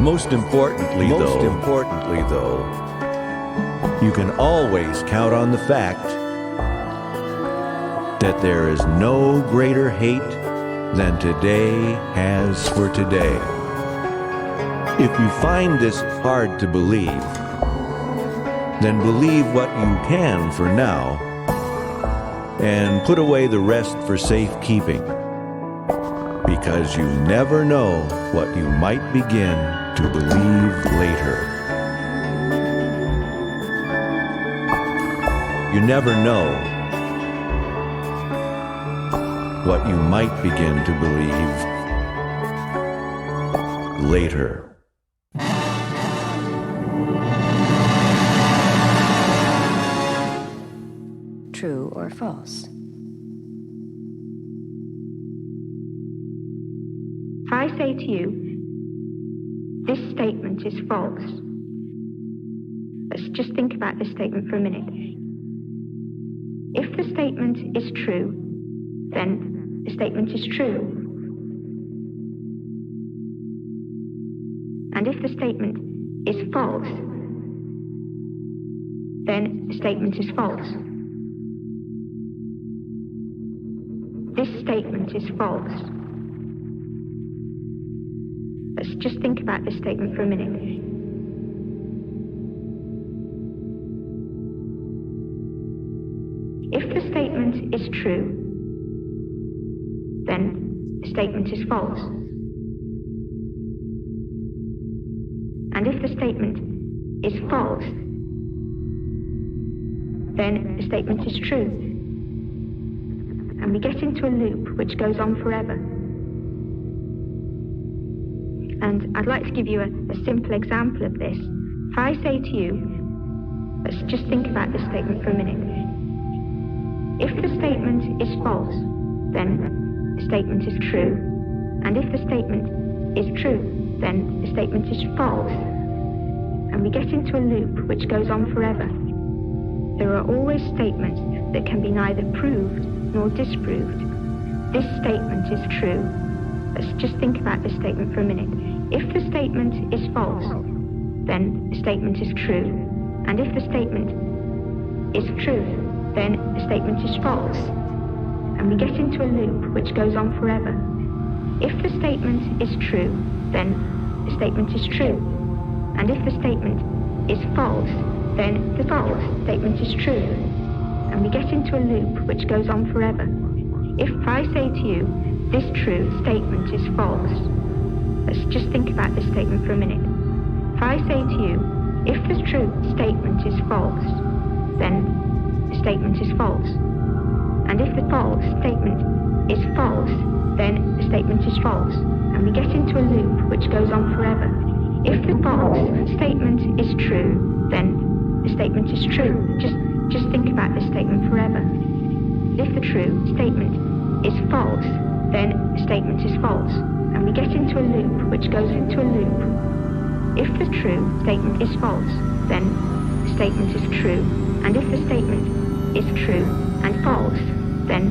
[SPEAKER 15] Most importantly, though, you can always count on the fact that there is no greater hate than today has for today. If you find this hard to believe, then believe what you can for now and put away the rest for safekeeping, because you never know what you might begin to believe later. You never know what you might begin to believe later.
[SPEAKER 16] True or false?
[SPEAKER 17] If I say to you, this statement is false, let's just think about this statement for a minute. If the statement is true, then the statement is true. And if the statement is false, then the statement is false. This statement is false. Let's just think about this statement for a minute. If the statement is true, then the statement is false. And if the statement is false, then the statement is true. And we get into a loop which goes on forever. And I'd like to give you a simple example of this. If I say to you, let's just think about this statement for a minute. If the statement is false, then the statement is true. And if the statement is true, then the statement is false. And we get into a loop which goes on forever. There are always statements that can be neither proved nor disproved. This statement is true. Let's just think about this statement for a minute. If the statement is false, then the statement is true. And if the statement is true, then the statement is false. And we get into a loop which goes on forever. If the statement is true, then the statement is true. And if the statement is false, then the false statement is true. And we get into a loop which goes on forever. If I say to you, this true statement is false, let's just think about this statement for a minute. If I say to you, if the true statement is false, then the statement is false. And if the false statement is false, then the statement is false. And we get into a loop which goes on forever. If the false statement is true, then the statement is true. Just think about this statement forever. If the true statement is false, then the statement is false. And we get into a loop which goes into a loop. If the true statement is false, then the statement is true. And if the statement is true and false, then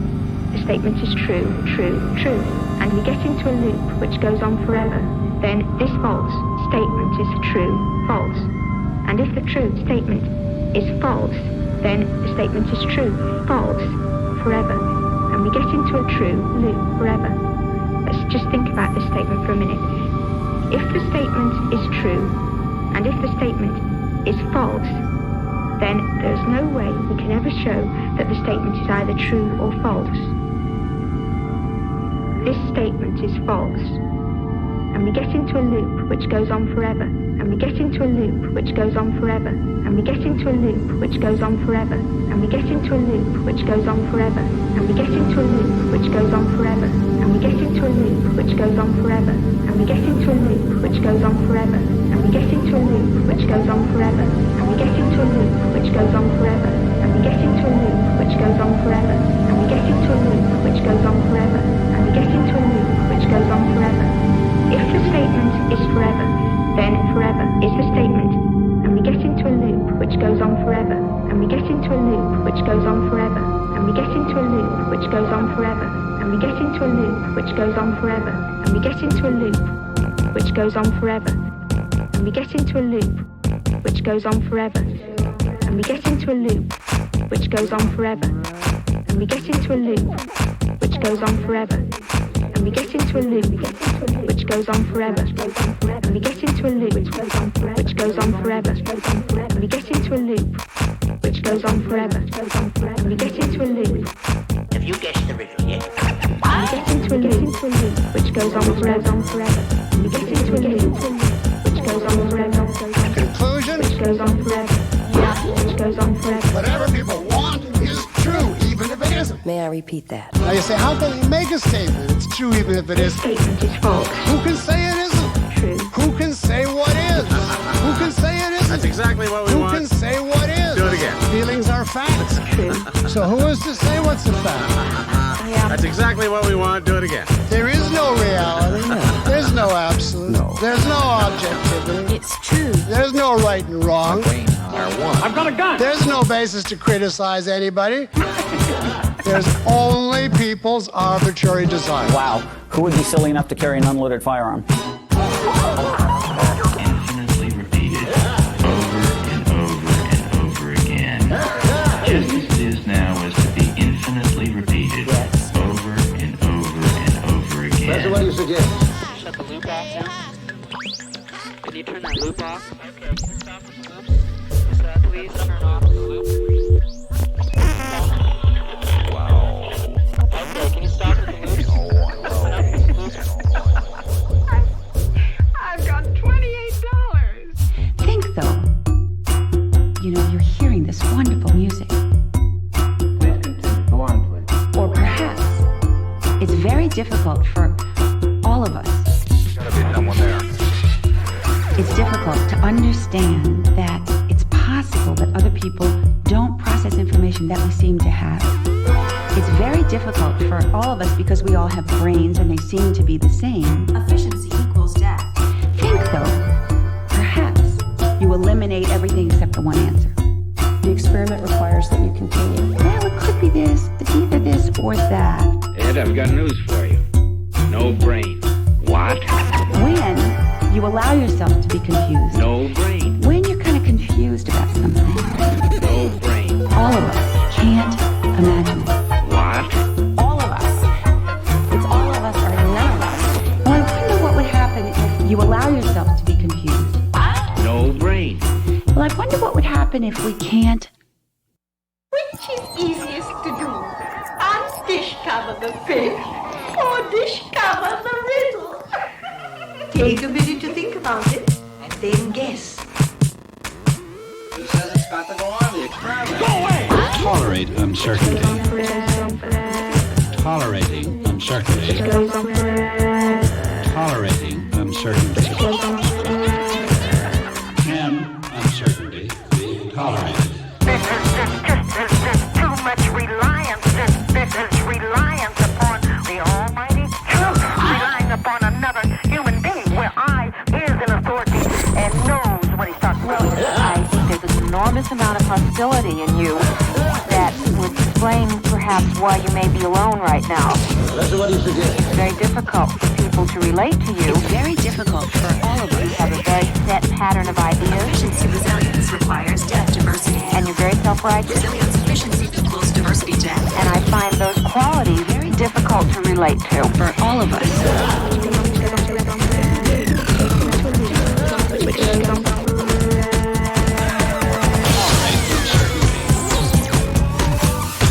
[SPEAKER 17] the statement is true, true, true. And we get into a loop which goes on forever. Then this false statement is true, false. And if the true statement is false, then the statement is true, false, forever. And we get into a true loop forever. Let's just think about this statement for a minute. If the statement is true, and if the statement is false, then there's no way we can ever show that the statement is either true or false. This statement is false. And we get into a loop which goes on forever. And we get into a loop which goes on forever. And we get into a loop which goes on forever. And we get into a loop which goes on forever. And we get into a loop which goes on forever. And we get into a loop which goes on forever. And we get into a loop which goes on forever. And we get into a loop which goes on forever. And we get into a loop which goes on forever. And we get into a loop which goes on forever. And we get into a loop which goes on forever. And we get into a loop which goes on forever. If the statement is forever, then forever is the statement. And we get into a loop which goes on forever. And we get into a loop which goes on forever. And we get into a loop which goes on forever. And we get into a loop which goes on forever. And we get into a loop which goes on forever. And we get into a loop which goes on forever. And we get into a loop which goes on forever. And we get into a loop which goes on forever. And we get into a loop which goes on forever. And we get into a loop which goes on forever. And we get into a loop which goes on forever. And we get into a loop.
[SPEAKER 2] Have you guessed the riddle yet?
[SPEAKER 17] And we get into a loop which goes on forever. And we get into a loop which goes on forever.
[SPEAKER 3] Conclusion?
[SPEAKER 17] Which goes on forever. Which goes on forever.
[SPEAKER 3] Whatever people want is true, even if it isn't.
[SPEAKER 16] May I repeat that?
[SPEAKER 3] Now you say, how can you make a statement? It's true even if it isn't.
[SPEAKER 17] Statement is false.
[SPEAKER 3] Who can say it isn't?
[SPEAKER 17] True.
[SPEAKER 3] Who can say what is? Who can say it isn't?
[SPEAKER 20] That's exactly what we want.
[SPEAKER 3] Who can say what is?
[SPEAKER 20] Do it again.
[SPEAKER 3] Feelings are facts.
[SPEAKER 17] True.
[SPEAKER 3] So who is to say what's a fact?
[SPEAKER 20] That's exactly what we want. Do it again.
[SPEAKER 3] There is no reality. There's no absolute. There's no objectivity.
[SPEAKER 16] It's true.
[SPEAKER 3] There's no right and wrong.
[SPEAKER 20] I've got a gun.
[SPEAKER 3] There's no basis to criticize anybody. There's only people's arbitrary desire.
[SPEAKER 4] Wow. Who would be silly enough to carry an unloaded firearm?
[SPEAKER 18] Infinitely repeated over and over and over again. Just as it is now as to be infinitely repeated over and over and over again.
[SPEAKER 3] That's what do you suggest?
[SPEAKER 19] Shut the loop off now. Can you turn that loop off? Okay, can you stop with the loops? Please turn off the loop. Wow. Okay, can you stop with the loops?
[SPEAKER 9] I've got $28.
[SPEAKER 16] Think though. You know, you're hearing this wonderful music.
[SPEAKER 20] Please continue. Go on, please.
[SPEAKER 16] Or perhaps it's very difficult for all of us.
[SPEAKER 20] Gotta be someone there.
[SPEAKER 16] It's difficult to understand that it's possible that other people don't process information that we seem to have. It's very difficult for all of us because we all have brains and they seem to be the same.
[SPEAKER 5] Efficiency equals death.
[SPEAKER 16] Think though, perhaps you eliminate everything except the one answer.
[SPEAKER 10] The experiment requires that you continue.
[SPEAKER 16] Well, it could be this, it's either this or that.
[SPEAKER 2] Ed, I've got news for you. No brain. What?
[SPEAKER 16] When you allow yourself to be confused.
[SPEAKER 2] No brain.
[SPEAKER 16] When you're kind of confused about something.
[SPEAKER 2] No brain.
[SPEAKER 16] All of us can't imagine it.
[SPEAKER 2] What?
[SPEAKER 16] All of us. It's all of us or none of us. Well, I wonder what would happen if you allow yourself to be confused.
[SPEAKER 2] No brain.
[SPEAKER 16] Well, I wonder what would happen if we can't.
[SPEAKER 5] Which is easiest to do? Undish cover the fish or dish cover the riddle? Take a minute to think about it and then guess.
[SPEAKER 11] He says it's got to go on the experiment.
[SPEAKER 2] Go away!
[SPEAKER 18] Tolerate uncertainty. Tolerating uncertainty. Tolerating uncertainty. Can uncertainty be tolerated?
[SPEAKER 13] There's too much reliance. There's reliance upon the almighty truth. Relying upon another human being where I is an authority and knows when he's talking about it.
[SPEAKER 9] I think there's an enormous amount of hostility in you that would explain perhaps why you may be alone right now.
[SPEAKER 11] That's what he suggests.
[SPEAKER 9] It's very difficult for people to relate to you.
[SPEAKER 16] It's very difficult for all of
[SPEAKER 9] You
[SPEAKER 16] us.
[SPEAKER 9] have a very set pattern of ideas.
[SPEAKER 5] Efficiency resilience requires death diversity.
[SPEAKER 9] And you're very self-righteous.
[SPEAKER 5] Resilience efficiency equals diversity death.
[SPEAKER 9] And I find those qualities very difficult to relate to.
[SPEAKER 16] For all of us.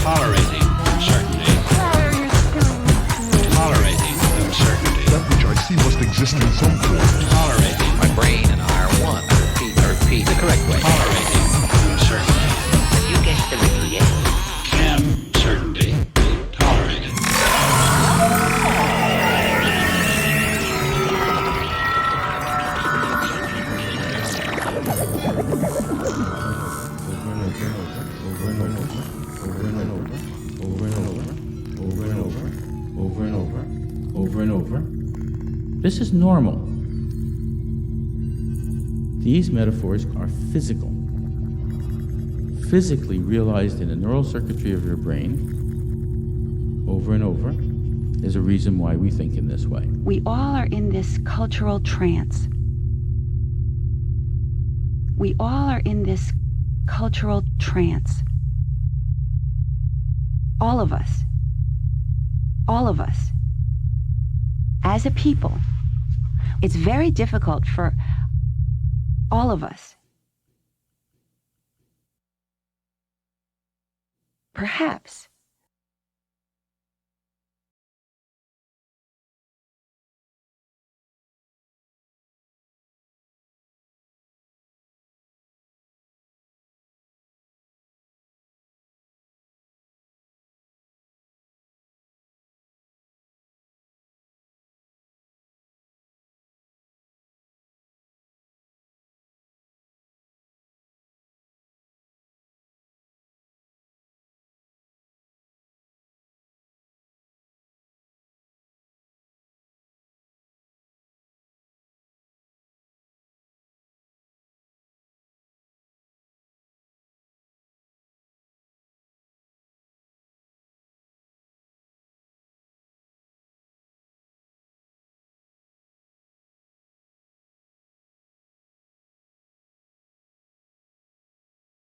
[SPEAKER 18] Tolerating uncertainty. Tolerating uncertainty.
[SPEAKER 12] That which I see must exist in some form.
[SPEAKER 18] Tolerating.
[SPEAKER 11] My brain and I are one. I repeat the correct way.
[SPEAKER 18] Tolerating uncertainty.
[SPEAKER 2] Have you guessed the riddle yet?
[SPEAKER 18] Can certainty be tolerated?
[SPEAKER 8] Over and over. This is normal. These metaphors are physical. Physically realized in the neural circuitry of your brain, over and over, is a reason why we think in this way.
[SPEAKER 16] We all are in this cultural trance. We all are in this cultural trance. All of us. All of us. As a people, it's very difficult for all of us. Perhaps